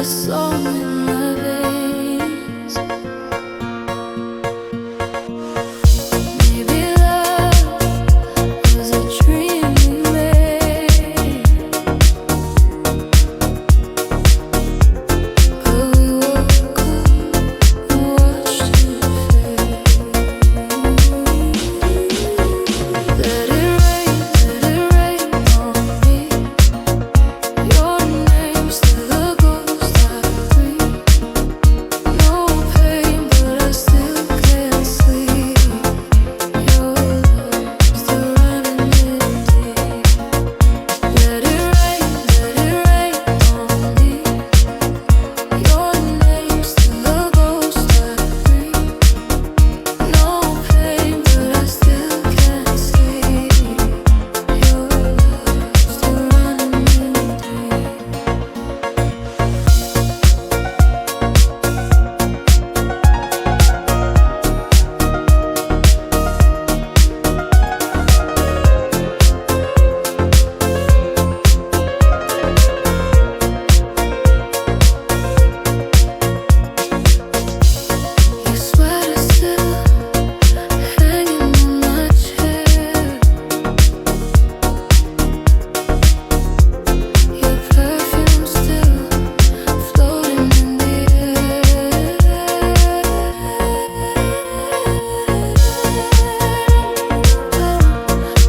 song in my veins. Maybe love was a dream we made, but we woke up and watched it fade. Let it rain on me. Your name still a ghost I breathe. No pain, but I still can't sleep. Your love still running in deep. Let it rain on me. Your name still a ghost I breathe. No pain, but I still can't sleep. Your love still running in deep. Your sweater still hanging on my chair. Your perfume still floating in the air.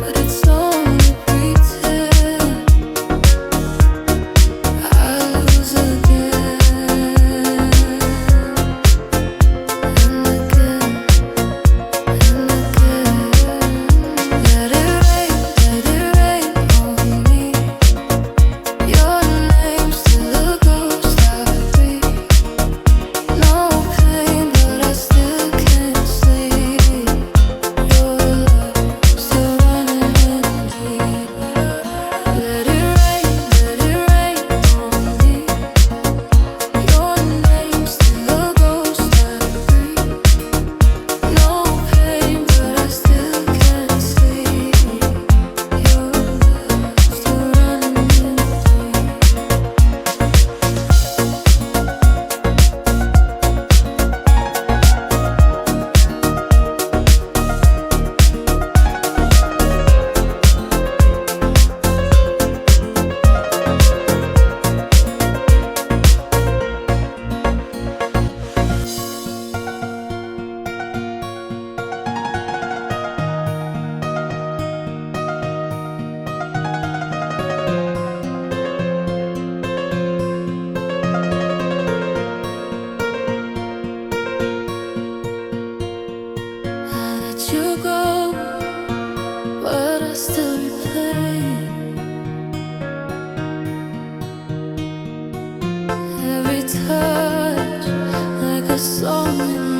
But it's only pretend. I lose again and again and again. Let it rain on me. Your name still a ghost I breathe. No pain, but I still can't sleep. Your love still running in deep. Let it rain on me. Your name still a ghost I breathe. No pain, but I still can't sleep. Your love still running in deep. I let you go, but I still replay every touch like a song in